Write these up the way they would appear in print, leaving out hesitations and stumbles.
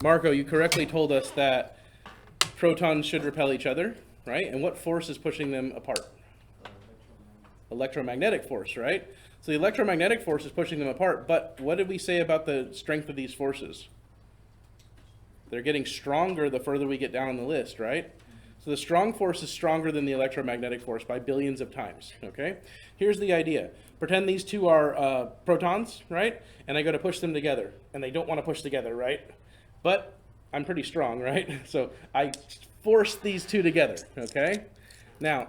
Marco, you correctly told us that protons should repel each other, right? And what force is pushing them apart? Electromagnetic force, right? So the electromagnetic force is pushing them apart, but what did we say about the strength of these forces? They're getting stronger the further we get down on the list, right? So the strong force is stronger than the electromagnetic force by billions of times, okay? Here's the idea. Pretend these two are protons, right? And I go to push them together, and they don't want to push together, right? But I'm pretty strong, right? So I force these two together, okay? Now,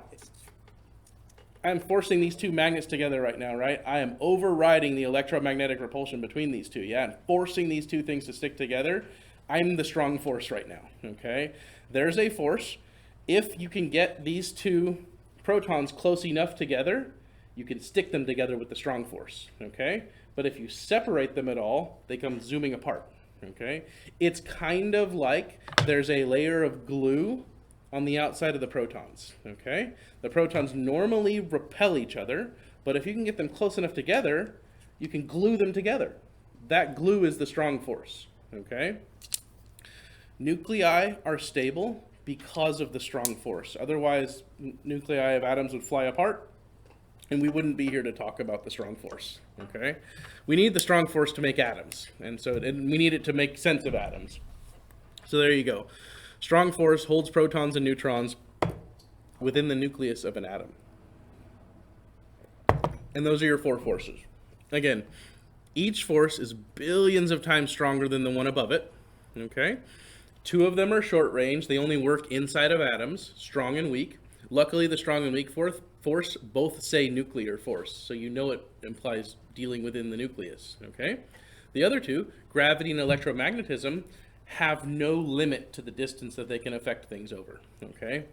I'm forcing these two magnets together right now, right? I am overriding the electromagnetic repulsion between these two, yeah? And forcing these two things to stick together. I'm the strong force right now, okay? There's a force. If you can get these two protons close enough together, you can stick them together with the strong force, okay? But if you separate them at all, they come zooming apart, okay? It's kind of like there's a layer of glue on the outside of the protons, okay? The protons normally repel each other, but if you can get them close enough together, you can glue them together. That glue is the strong force, okay? Nuclei are stable because of the strong force. Otherwise, nuclei of atoms would fly apart, and we wouldn't be here to talk about the strong force, okay? We need the strong force to make atoms, and we need it to make sense of atoms. So there you go. Strong force holds protons and neutrons within the nucleus of an atom. And those are your four forces. Again, each force is billions of times stronger than the one above it, okay? Two of them are short range. They only work inside of atoms, strong and weak. Luckily, the strong and weak force both say nuclear force, so you know it implies dealing within the nucleus, okay? The other two, gravity and electromagnetism, have no limit to the distance that they can affect things over, okay?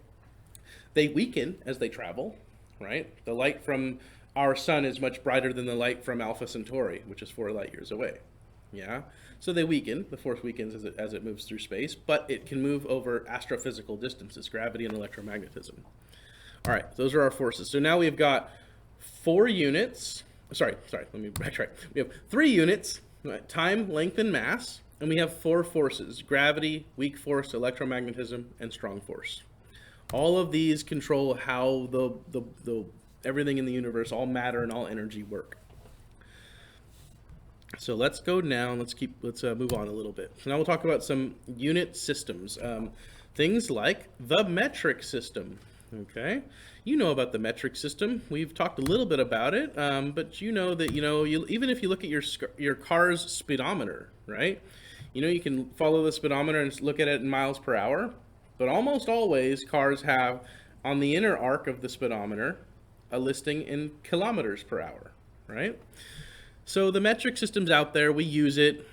They weaken as they travel, right? The light from our sun is much brighter than the light from Alpha Centauri, which is 4 light years away, yeah? So they weaken, the force weakens as it moves through space, but it can move over astrophysical distances, gravity and electromagnetism. All right, those are our forces. So now we've got 4 units, let me backtrack. We have 3 units, time, length, and mass, and we have 4 forces: gravity, weak force, electromagnetism, and strong force. All of these control how the everything in the universe, all matter and all energy work. So let's go now. Let's move on a little bit. So now we'll talk about some unit systems, things like the metric system. Okay, you know about the metric system. We've talked a little bit about it, but you know that even if you look at your car's speedometer, right? You can follow the speedometer and look at it in miles per hour, but almost always cars have on the inner arc of the speedometer a listing in kilometers per hour, right? So the metric system's out there. We use it.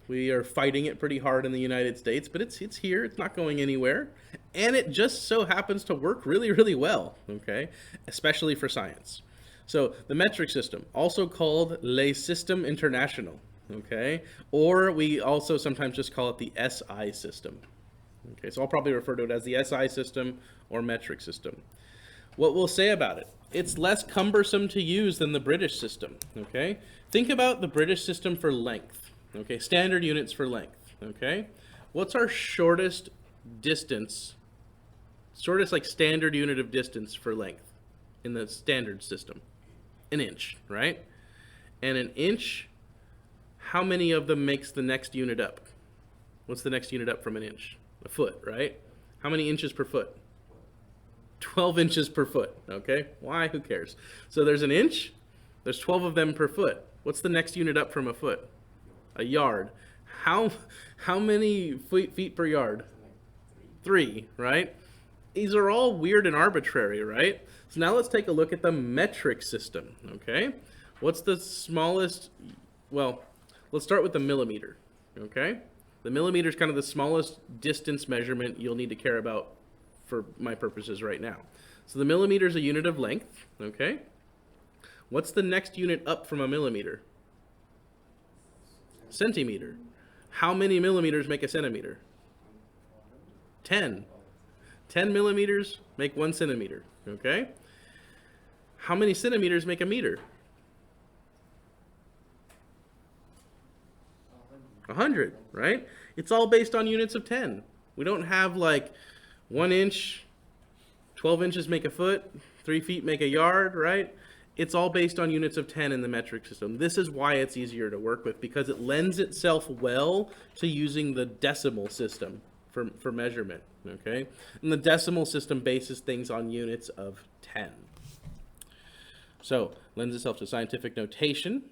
We are fighting it pretty hard in the United States, but it's here. It's not going anywhere. And it just so happens to work really, really well, okay? Especially for science. So the metric system, also called Le Système International, okay? Or we also sometimes just call it the SI system. Okay, so I'll probably refer to it as the SI system or metric system. What we'll say about it: it's less cumbersome to use than the British system, okay? Think about the British system for length, okay? Standard units for length, okay? What's our shortest distance, like standard unit of distance for length in the standard system? An inch, right? And an inch, how many of them makes the next unit up? What's the next unit up from an inch? A foot, right? How many inches per foot? 12 inches per foot, okay? Why? Who cares? So there's an inch, there's 12 of them per foot. What's the next unit up from a foot? A yard. How many feet per yard? 3, right? These are all weird and arbitrary, right? So now let's take a look at the metric system, okay? What's the smallest? Well, let's start with the millimeter, okay? The millimeter is kind of the smallest distance measurement you'll need to care about for my purposes right now. So the millimeter is a unit of length, okay? What's the next unit up from a millimeter? Centimeter. How many millimeters make a centimeter? 10. 10 millimeters make 1 centimeter, okay? How many centimeters make a meter? 100, right? It's all based on units of 10. We don't have like 1 inch, 12 inches make a foot, 3 feet make a yard, right? It's all based on units of 10 in the metric system. This is why it's easier to work with, because it lends itself well to using the decimal system for measurement, okay? And the decimal system bases things on units of 10. So, lends itself to scientific notation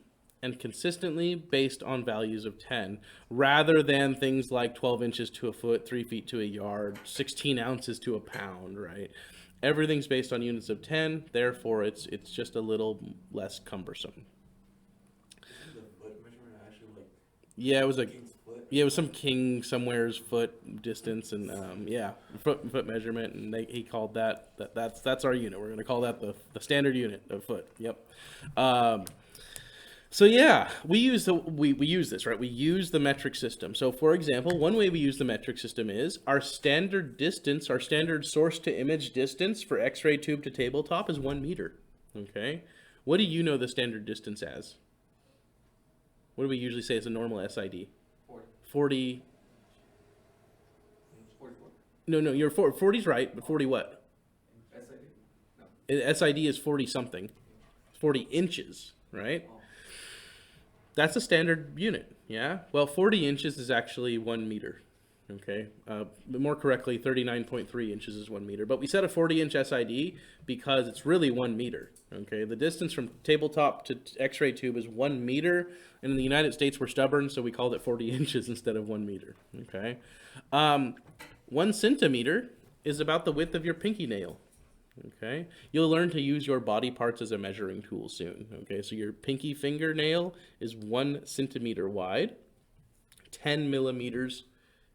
and consistently based on values of 10, rather than things like 12 inches to a foot, 3 feet to a yard, 16 ounces to a pound, right? Everything's based on units of 10, therefore it's just a little less cumbersome. Isn't the foot measurement actually like Yeah, it was a king's foot? yeah, it was some king somewhere's foot distance, and yeah, foot measurement, and he called that's our unit. We're gonna call that the standard unit of foot. Yep. So yeah, we use this, right? We use the metric system. So for example, one way we use the metric system is our standard distance, our standard source to image distance for X-ray tube to tabletop is 1 meter. Okay. What do you know the standard distance as? What do we usually say is a normal SID? 40. 44? No, you're 40's right, but 40 what? SID? No. SID is 40 something. 40 inches, right? That's a standard unit, yeah? Well, 40 inches is actually 1 meter, okay? But more correctly, 39.3 inches is 1 meter. But we set a 40-inch SID because it's really 1 meter, okay? The distance from tabletop to X-ray tube is 1 meter, and in the United States, we're stubborn, so we called it 40 inches instead of 1 meter, okay? 1 centimeter is about the width of your pinky nail. Okay, you'll learn to use your body parts as a measuring tool soon. Okay, so your pinky fingernail is 1 centimeter wide, 10 millimeters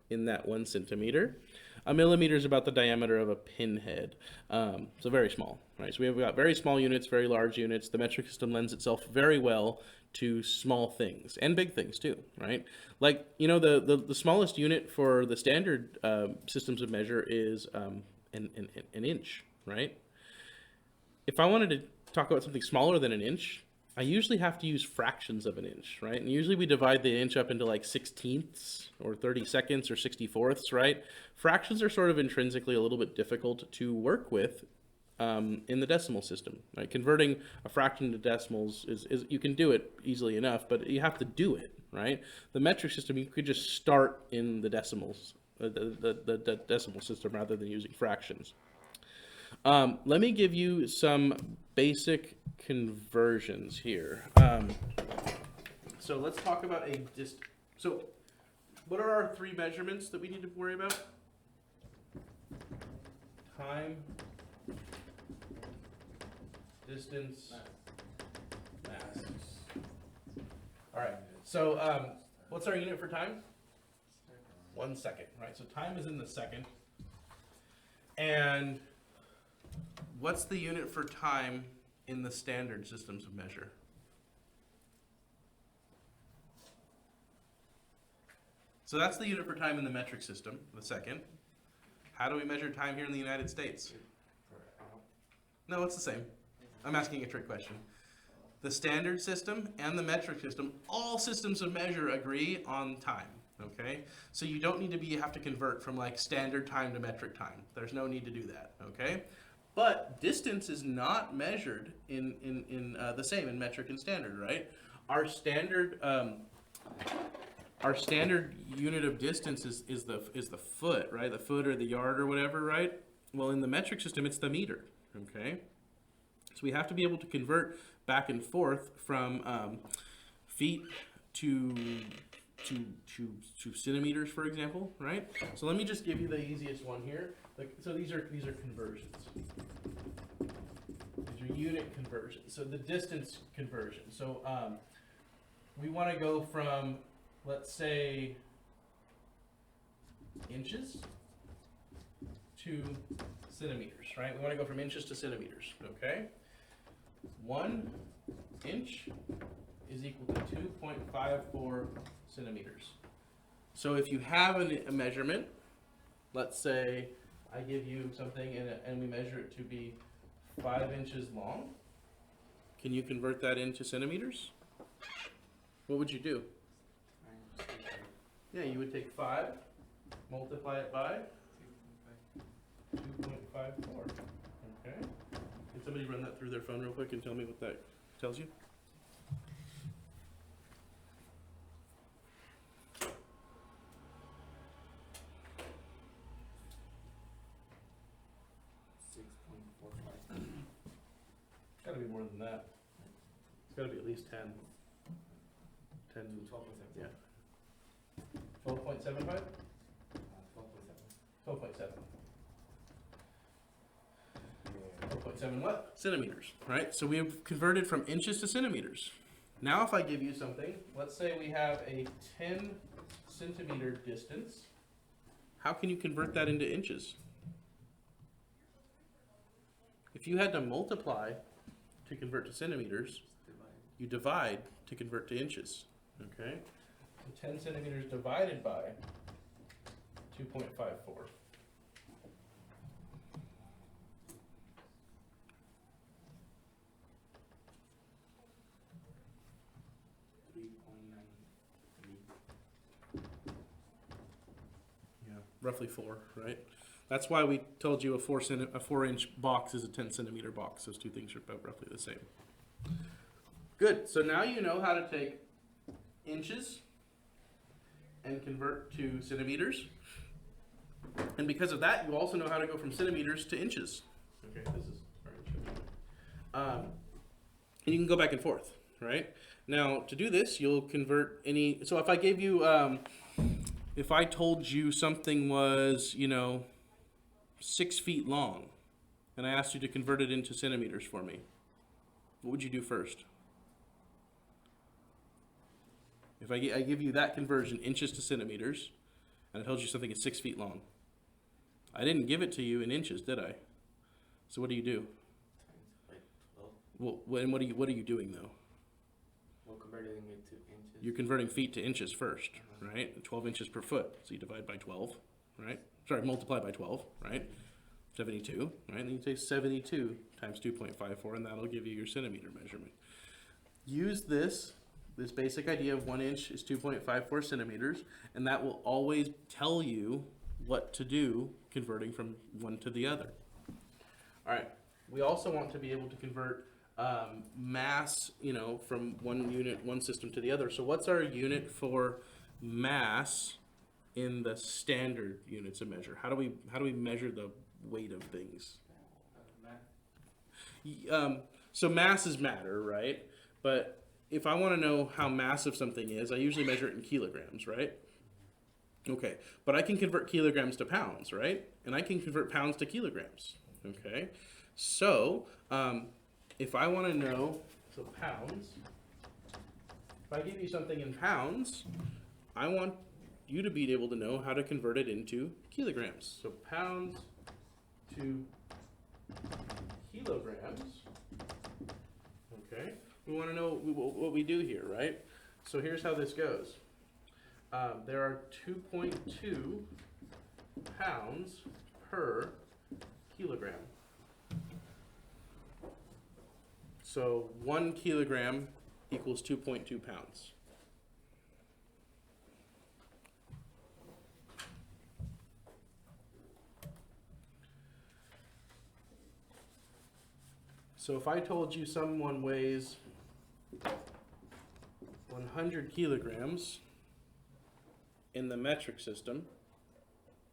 in that 1 centimeter. A millimeter is about the diameter of a pinhead, so very small, right? So we've got very small units, very large units. The metric system lends itself very well to small things and big things too, right? Like, you know, the smallest unit for the standard systems of measure is an inch. Right? If I wanted to talk about something smaller than an inch, I usually have to use fractions of an inch, right? And usually we divide the inch up into like 16ths or 32nds or 64ths, right? Fractions are sort of intrinsically a little bit difficult to work with in the decimal system, right? Converting a fraction to decimals is you can do it easily enough, but you have to do it, right? The metric system, you could just start in the decimals, the decimal system rather than using fractions. Let me give you some basic conversions here. So let's talk about so what are our 3 measurements that we need to worry about? Time, distance, mass. All right, so what's our unit for time? 1 second, right? So time is in the second. And what's the unit for time in the standard systems of measure? So that's the unit for time in the metric system, the second. How do we measure time here in the United States? No, it's the same. I'm asking a trick question. The standard system and the metric system, all systems of measure agree on time, okay? So you don't need to have to convert from like standard time to metric time. There's no need to do that, okay? But distance is not measured in the same in metric and standard, right? Our standard unit of distance is the foot, right? The foot or the yard or whatever, right? Well, in the metric system, it's the meter, okay? So we have to be able to convert back and forth from feet to centimeters, for example, right? So let me just give you the easiest one here. So these are conversions. These are unit conversions. So the distance conversion. So we want to go from, let's say, inches to centimeters, right? We want to go from inches to centimeters, okay? 1 inch is equal to 2.54 centimeters. So if you have a measurement, let's say I give you something and we measure it to be 5 inches long, can you convert that into centimeters? What would you do? Yeah, you would take 5, multiply it by 2.54. Okay. Can somebody run that through their phone real quick and tell me what that tells you? It's got to be more than that. It's got to be at least 10. 10. 12.7. Yeah. 12.75? 12.7. 12.7 what? Centimeters, right? So we have converted from inches to centimeters. Now if I give you something, let's say we have a 10 centimeter distance. How can you convert that into inches? If you had to multiply to convert to centimeters, you divide to convert to inches, okay? So 10 centimeters divided by 2.54. 3.93. Yeah, roughly 4, right? That's why we told you a 4-inch box is a 10 centimeter box. Those two things are about roughly the same. Good. So now you know how to take inches and convert to centimeters. And because of that, you also know how to go from centimeters to inches. Okay, this is our inch. And you can go back and forth, right? Now, to do this, you'll convert any. So if I gave you, if I told you something was, 6 feet long, and I asked you to convert it into centimeters for me, what would you do first? If I give you that conversion, inches to centimeters, and I told you something is 6 feet long, I didn't give it to you in inches, did I? So what do you do? Times by 12. Well, and what are you doing though? We're converting it to inches. You're converting feet to inches first, right? 12 inches per foot, so you divide by 12, right? Sorry, multiply by 12, right? 72, right? And you take 72 times 2.54, and that'll give you your centimeter measurement. Use this basic idea of 1 inch is 2.54 centimeters, and that will always tell you what to do converting from one to the other. All right. We also want to be able to convert mass, from one system to the other. So what's our unit for mass in the standard units of measure? How do we measure the weight of things? So mass is matter, right? But if I want to know how massive something is, I usually measure it in kilograms, right? Okay, but I can convert kilograms to pounds, right? And I can convert pounds to kilograms, okay? So, if I want to know, so pounds, if I give you something in pounds, I want you to be able to know how to convert it into kilograms. So pounds to kilograms, okay? We want to know what we do here, right? So here's how this goes. There are 2.2 pounds per kilogram. So 1 kilogram equals 2.2 pounds. So if I told you someone weighs 100 kilograms in the metric system,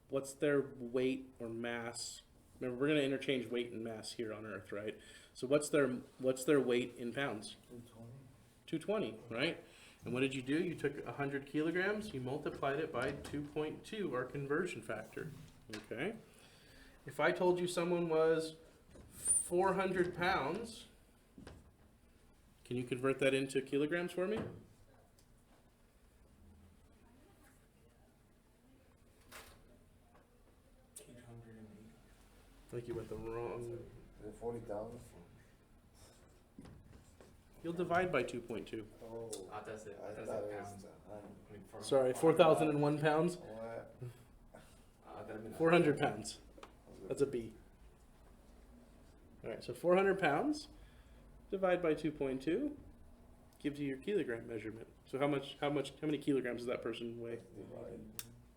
what's their weight or mass? Remember, we're going to interchange weight and mass here on Earth, right? So what's their weight in pounds? 220, right? And what did you do? You took 100 kilograms, you multiplied it by 2.2, our conversion factor, okay? If I told you someone was 400 pounds, can you convert that into kilograms for me? 880. I think you went the wrong. 40,000? You'll divide by 2.2. Oh, That's it. I That's thought it it pounds. was Sorry, 4,001 pounds? what? 400 pounds. That's a B. All right, so 400 pounds, divide by 2.2, gives you your kilogram measurement. So how many kilograms does that person weigh?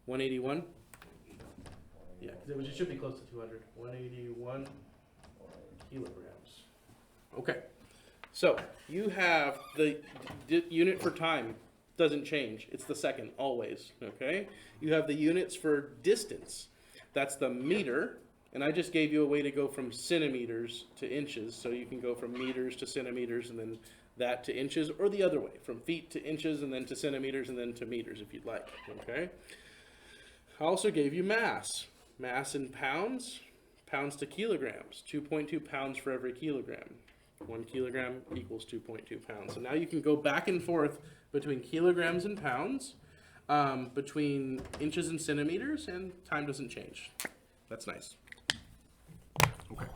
181? Yeah, because it should be close to 200. 181 kilograms. Okay. So you have the unit for time doesn't change. It's the second always. Okay. You have the units for distance. That's the meter. And I just gave you a way to go from centimeters to inches. So you can go from meters to centimeters and then that to inches, or the other way, from feet to inches and then to centimeters and then to meters if you'd like. Okay. I also gave you mass. Mass in pounds, pounds to kilograms. 2.2 pounds for every kilogram. 1 kilogram equals 2.2 pounds. So now you can go back and forth between kilograms and pounds, between inches and centimeters, and time doesn't change. That's nice. Okay.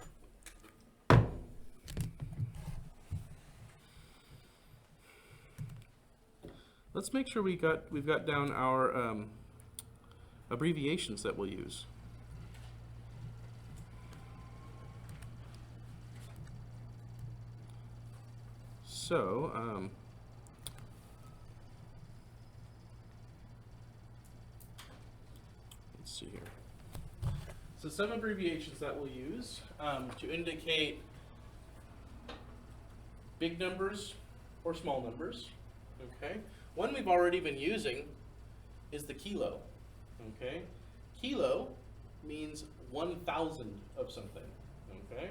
Let's make sure we've got down our abbreviations that we'll use. So, let's see here. So some abbreviations that we'll use to indicate big numbers or small numbers, okay? One we've already been using is the kilo, okay? Kilo means 1,000 of something, okay?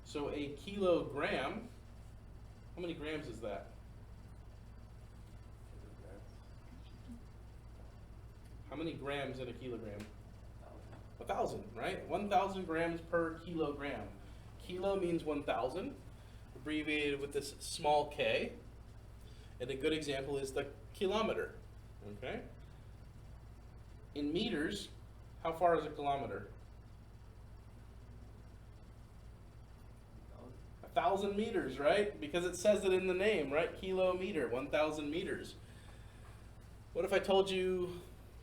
So a kilogram, how many grams is that? How many grams in a kilogram? 1,000, right? 1,000 grams per kilogram. Kilo means 1,000, abbreviated with this small k. And a good example is the kilometer, okay? In meters, how far is a kilometer? 1,000 meters, right? Because it says it in the name, right? Kilometer, 1,000 meters. What if I told you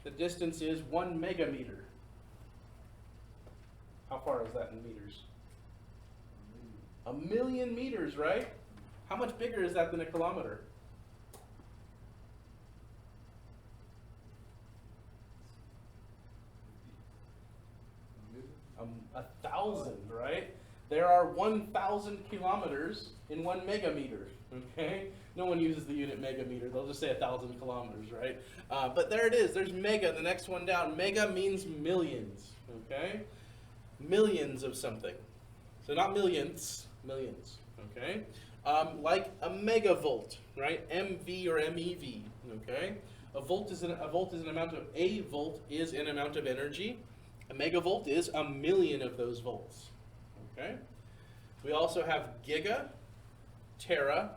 the distance is 1 megameter? How far is that in meters? 1,000,000 meters, right? How much bigger is that than a kilometer? 1,000, right? There are 1,000 kilometers in 1 megameter, okay? No one uses the unit megameter. They'll just say 1,000 kilometers, right? But there it is. There's mega, the next one down. Mega means millions, okay? Millions of something. So not millions, millions, okay? Like a megavolt, right? MV or MEV, okay? A volt is an amount of, a volt is an amount of energy. A megavolt is 1,000,000 of those volts. Okay. We also have giga, tera,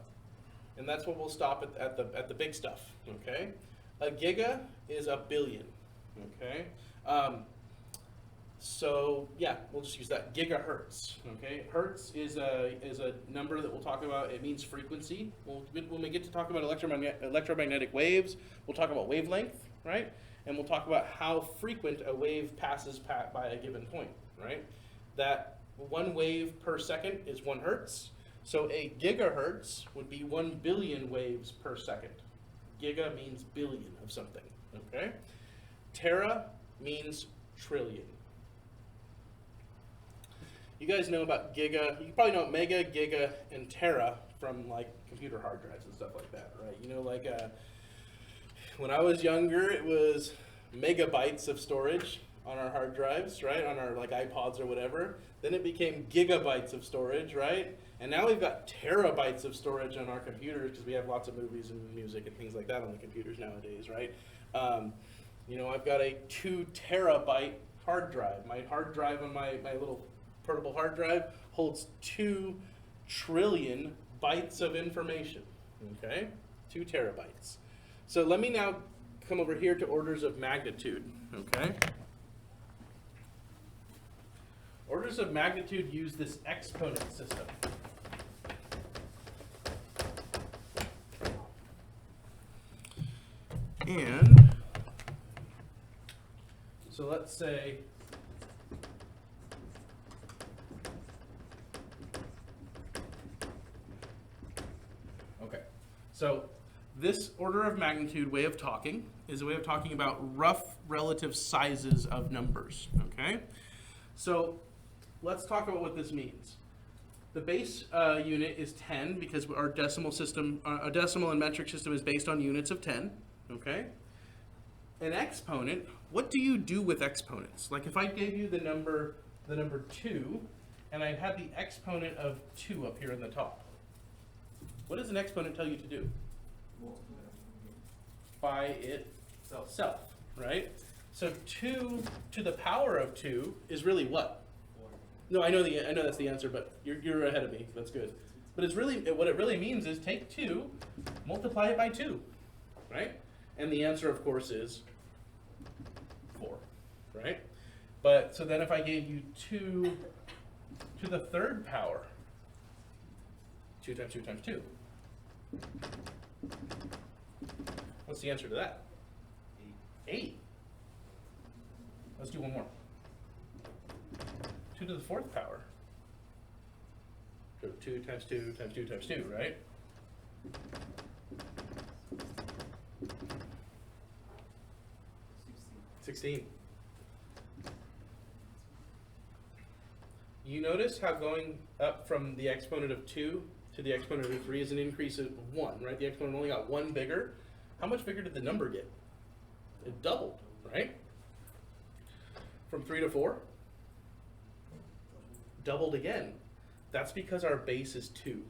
and that's what we'll stop at the big stuff. Okay. A giga is a billion. Okay. So yeah, we'll just use that. Gigahertz. Okay. Hertz is a number that we'll talk about. It means frequency. When we get to talk about electromagnetic waves, we'll talk about wavelength, right? And we'll talk about how frequent a wave passes by a given point, right? That 1 wave per second is 1 hertz. So a gigahertz would be 1 billion waves per second. Giga means billion of something, okay? Tera means trillion. You guys know about giga, you probably know mega, giga, and tera from like computer hard drives and stuff like that, right? You know, like when I was younger, it was megabytes of storage on our hard drives, right? On our like iPods or whatever. Then it became gigabytes of storage, right? And now we've got terabytes of storage on our computers because we have lots of movies and music and things like that on the computers nowadays, right? You know, I've got a 2 terabyte hard drive. My hard drive on my little portable hard drive holds 2 trillion bytes of information, okay? 2 terabytes. So let me now come over here to orders of magnitude, okay? Orders of magnitude use this exponent system. And so let's say okay. So This order of magnitude way of talking is a way of talking about rough relative sizes of numbers, okay? So let's talk about what this means. The base unit is 10 because our decimal system, a decimal and metric system is based on units of 10, okay? An exponent, what do you do with exponents? Like if I gave you the number 2, and I had the exponent of 2 up here in the top, what does an exponent tell you to do? By itself, right? So 2 to the power of 2 is really what? No, I know that's the answer, but you're ahead of me. That's good. But it's really what it really means is take 2, multiply it by 2, right? And the answer, of course, is 4, right? But so then if I gave you 2 to the third power, 2 times 2 times 2. What's the answer to that? 8. Let's do one more. 2 to the fourth power. So 2 times 2 times 2 times 2, right? $16. You notice how going up from the exponent of 2 to the exponent of 3 is an increase of 1, right? The exponent only got 1 bigger. How much bigger did the number get? It doubled, right? From 3 to 4? Doubled again. That's because our base is 2.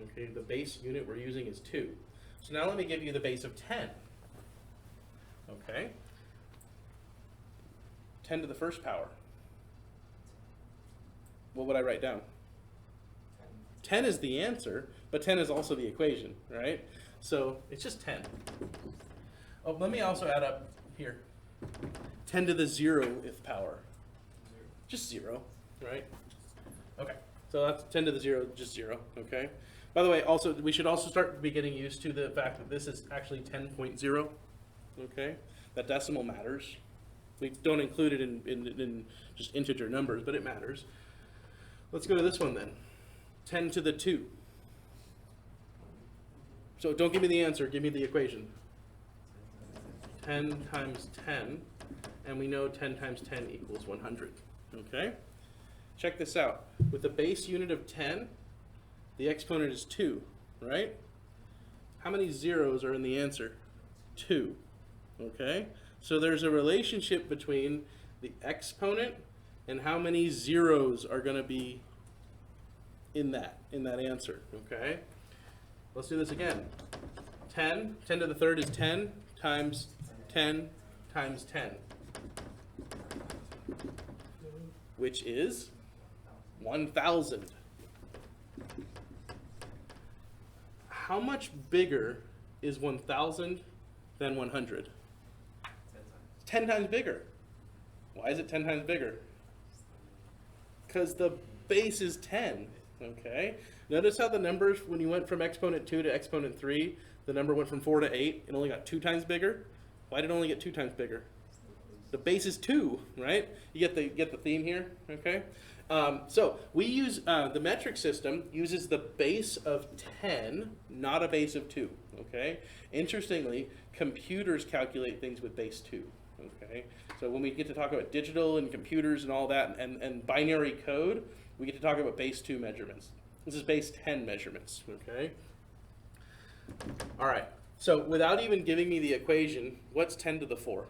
Okay, the base unit we're using is 2. So now let me give you the base of 10. Okay? 10 to the first power. What would I write down? 10 is the answer, but 10 is also the equation, right? So it's just 10. Oh, let me also add up here. 10 to the 0th power. Just 0, right? Okay, so that's 10 to the 0, just 0, okay? By the way, also, we should also start be getting used to the fact that this is actually 10.0, okay? That decimal matters. We don't include it in just integer numbers, but it matters. Let's go to this one then. 10 to the 2. So don't give me the answer, give me the equation. 10 times 10, and we know 10 times 10 equals 100, okay? Check this out. With the base unit of 10, the exponent is 2, right? How many zeros are in the answer? 2, okay? So there's a relationship between the exponent and how many zeros are going to be in that answer, okay? Let's do this again. 10 to the third is 10 times 10 times 10, which is 1,000. How much bigger is 1,000 than 100? 10 times bigger. Why is it 10 times bigger? Because the base is 10, okay? Notice how the numbers, when you went from exponent 2 to exponent 3, the number went from 4 to 8, it only got 2 times bigger. Why did it only get 2 times bigger? The base is 2, right? You get the theme here, okay? So we use, the metric system uses the base of 10, not a base of 2, okay? Interestingly, computers calculate things with base 2, okay? So when we get to talk about digital and computers and all that and binary code, we get to talk about base 2 measurements. This is base 10 measurements, okay? All right, so without even giving me the equation, what's 10 to the 4?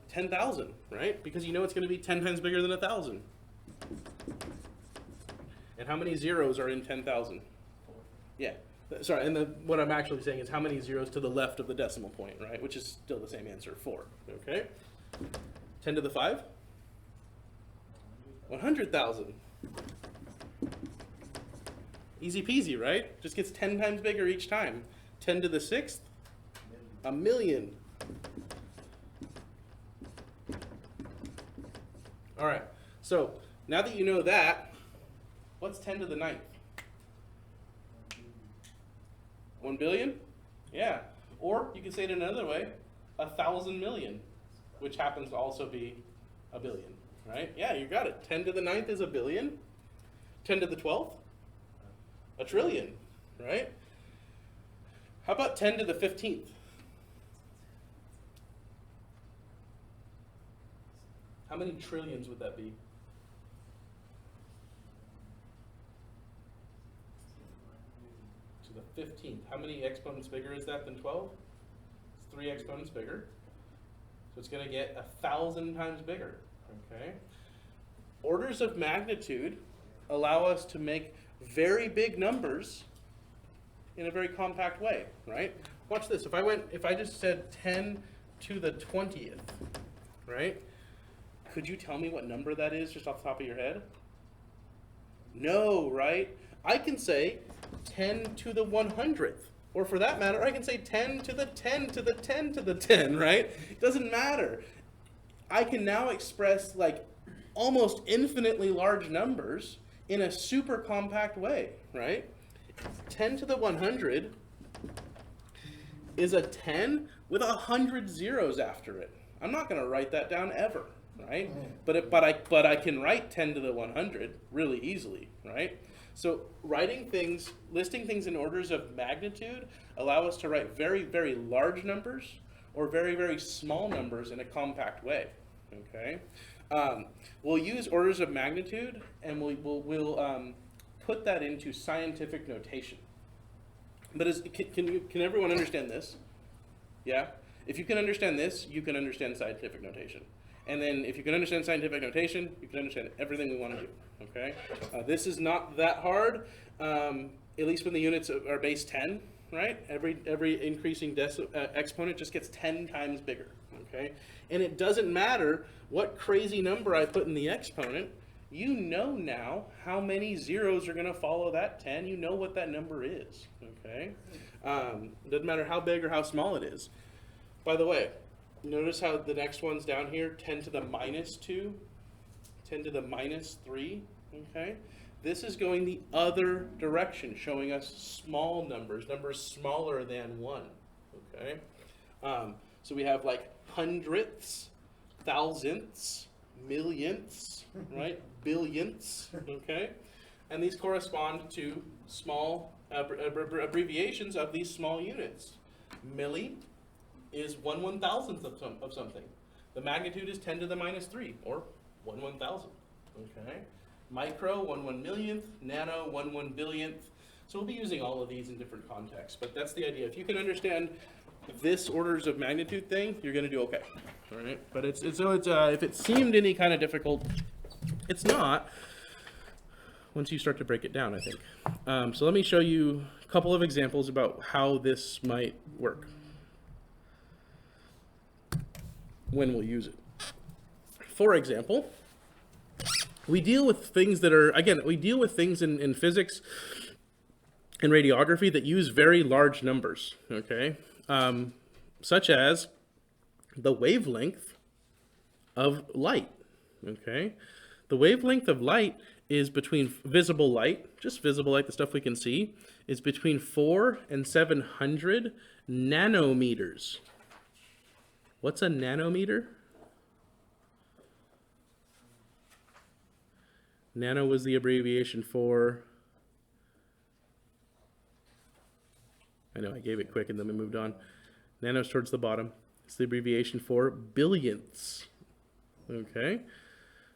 10,000, right? Because you know it's going to be 10 times bigger than 1,000. And how many zeros are in 10,000? 4. Yeah. Sorry, and what I'm actually saying is how many zeros to the left of the decimal point, right? Which is still the same answer, 4. Okay? 10 to the 5? 100,000. Easy peasy, right? Just gets 10 times bigger each time. 10 to the 6th? 1,000,000. All right, so now that you know that, what's 10 to the 9th? 1 billion? Yeah. Or you can say it another way, 1,000 million, which happens to also be a billion, right? Yeah, you got it. 10 to the 9th is a billion. 10 to the 12th? A trillion, right? How about 10 to the 15th? How many trillions would that be? To the 15th. How many exponents bigger is that than 12? It's 3 exponents bigger. So it's going to get 1,000 times bigger. Okay. Orders of magnitude allow us to make very big numbers in a very compact way, right? Watch this. If I just said 10 to the 20th, right? Could you tell me what number that is just off the top of your head? No, right? I can say 10 to the 100th. Or for that matter, I can say 10 to the 10 to the 10 to the 10, right? It doesn't matter. I can now express like almost infinitely large numbers in a super compact way, right? 10 to the 100 is a 10 with 100 zeros after it. I'm not going to write that down ever, right? But I can write 10 to the 100 really easily, right? So listing things in orders of magnitude allow us to write very, very large numbers or very, very small numbers in a compact way, okay? We'll use orders of magnitude and we'll put that into scientific notation. But can everyone understand this? Yeah? If you can understand this, you can understand scientific notation. And then if you can understand scientific notation, you can understand everything we want to do, okay? This is not that hard, at least when the units are base 10, right? Every increasing exponent just gets 10 times bigger, okay? And it doesn't matter what crazy number I put in the exponent, you know now how many zeros are going to follow that 10. You know what that number is, okay? Doesn't matter how big or how small it is. By the way, notice how the next one's down here, 10 to the minus 2, 10 to the minus 3, okay? This is going the other direction, showing us small numbers smaller than 1, okay? So we have like hundredths, thousandths, millionths, right? Billionths, okay? And these correspond to small abbreviations of these small units. Milli is 1/1000th of something. The magnitude is 10 to the minus 3, or 1/1000th, okay? Micro, 1/1,000,000th, nano, 1/1,000,000,000th. So we'll be using all of these in different contexts, but that's the idea. If you can understand this orders of magnitude thing, you're going to do okay, all right? But if it seemed any kind of difficult, it's not once you start to break it down, I think. So let me show you a couple of examples about how this might work when we'll use it. For example, we deal with things that are, again, we deal with things in physics and radiography that use very large numbers, okay? Such as the wavelength of light, okay? The wavelength of light is between visible light, just visible light, the stuff we can see, is between 4 and 700 nanometers. What's a nanometer? Nano was the abbreviation for, I know I gave it quick and then we moved on. Nano's towards the bottom. It's the abbreviation for billionths. Okay?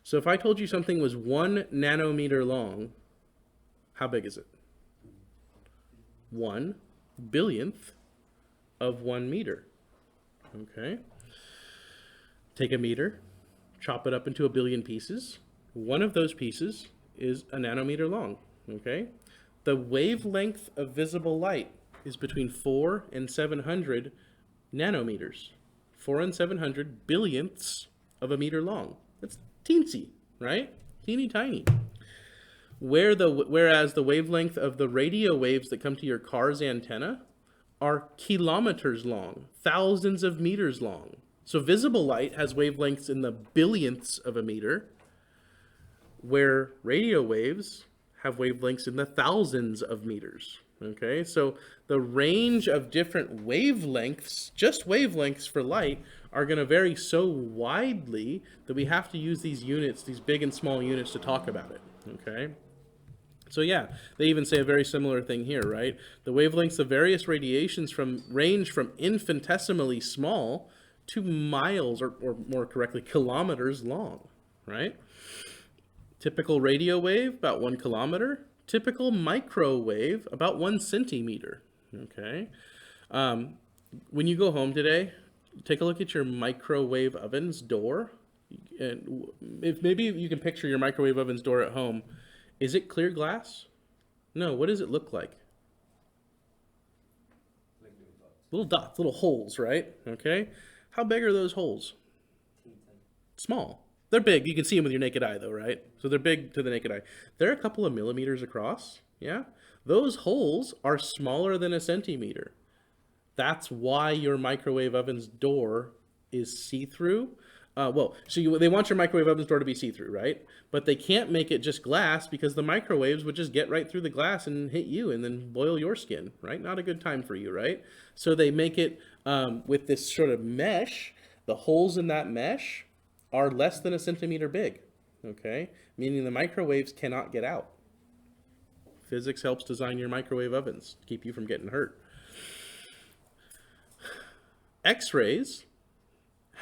So if I told you something was 1 nanometer long, how big is it? 1 billionth of 1 meter. Okay? Take a meter, chop it up into 1 billion pieces. One of those pieces is a nanometer long. Okay? The wavelength of visible light is between 4 and 700 nanometers. 4 and 700 billionths of a meter long. That's teensy, right? Teeny tiny. Whereas the wavelength of the radio waves that come to your car's antenna are kilometers long, thousands of meters long. So visible light has wavelengths in the billionths of a meter, where radio waves have wavelengths in the thousands of meters. Okay, so the range of different wavelengths, just wavelengths for light, are going to vary so widely that we have to use these units, these big and small units, to talk about it. Okay, So yeah, they even say a very similar thing here, right? The wavelengths of various radiations range from infinitesimally small to miles, or more correctly, kilometers long, right? Typical radio wave, about 1 kilometer. Typical microwave, about 1 centimeter, okay? When you go home today, take a look at your microwave oven's door. And if maybe you can picture your microwave oven's door at home. Is it clear glass? No. What does it look like? Like little dots. Little dots, little holes, right? Okay. How big are those holes? Small. They're big. You can see them with your naked eye, though, right? So they're big to the naked eye. They're a couple of millimeters across. Yeah. Those holes are smaller than a centimeter. That's why your microwave oven's door is see-through. They want your microwave oven's door to be see-through, right? But they can't make it just glass because the microwaves would just get right through the glass and hit you and then boil your skin, right? Not a good time for you, right? So they make it with this sort of mesh. The holes in that mesh are less than a centimeter big, okay? Meaning the microwaves cannot get out. Physics helps design your microwave ovens to keep you from getting hurt. X-rays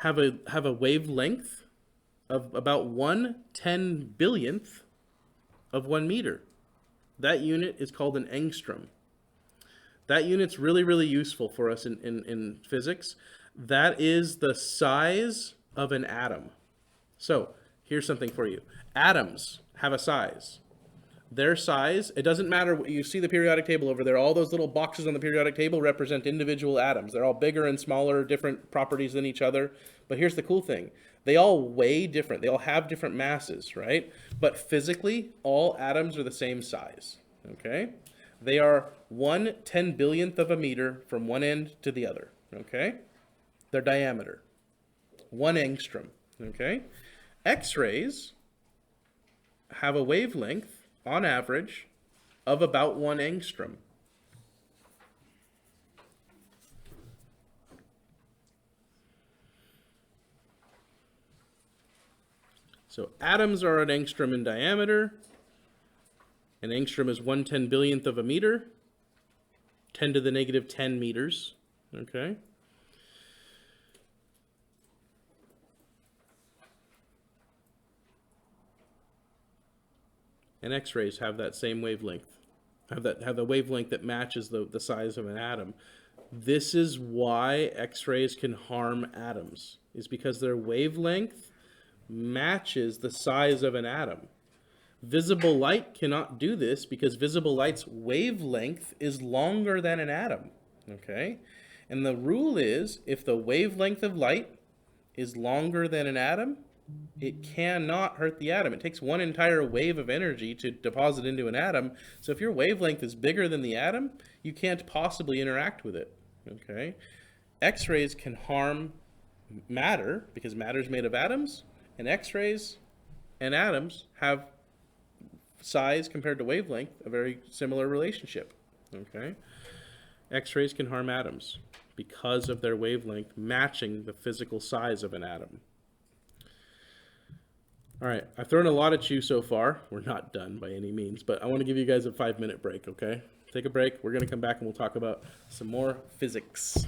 have a wavelength of about 1/10,000,000,000th of 1 meter. That unit is called an angstrom. That unit's really, really useful for us in physics. That is the size of an atom. So here's something for you. Atoms have a size. Their size, it doesn't matter. You see the periodic table over there. All those little boxes on the periodic table represent individual atoms. They're all bigger and smaller, different properties than each other. But here's the cool thing. They all weigh different. They all have different masses, right? But physically, all atoms are the same size, okay? They are 1/10,000,000,000th of a meter from one end to the other, okay? Their diameter, 1 angstrom, okay? X-rays have a wavelength, on average, of about 1 angstrom. So atoms are an angstrom in diameter. An angstrom is 1/10,000,000,000th of a meter. 10 to the negative 10 meters, okay? And X-rays have that same wavelength, have the wavelength that matches the size of an atom. This is why X-rays can harm atoms, is because their wavelength matches the size of an atom. Visible light cannot do this because visible light's wavelength is longer than an atom, okay? And the rule is, if the wavelength of light is longer than an atom, it cannot hurt the atom. It takes one entire wave of energy to deposit into an atom. So if your wavelength is bigger than the atom, you can't possibly interact with it, okay? X-rays can harm matter because matter is made of atoms, and X-rays and atoms have size compared to wavelength, a very similar relationship, okay? X-rays can harm atoms because of their wavelength matching the physical size of an atom. All right, I've thrown a lot at you so far. We're not done by any means, but I want to give you guys a 5-minute break, okay? Take a break. We're going to come back and we'll talk about some more physics.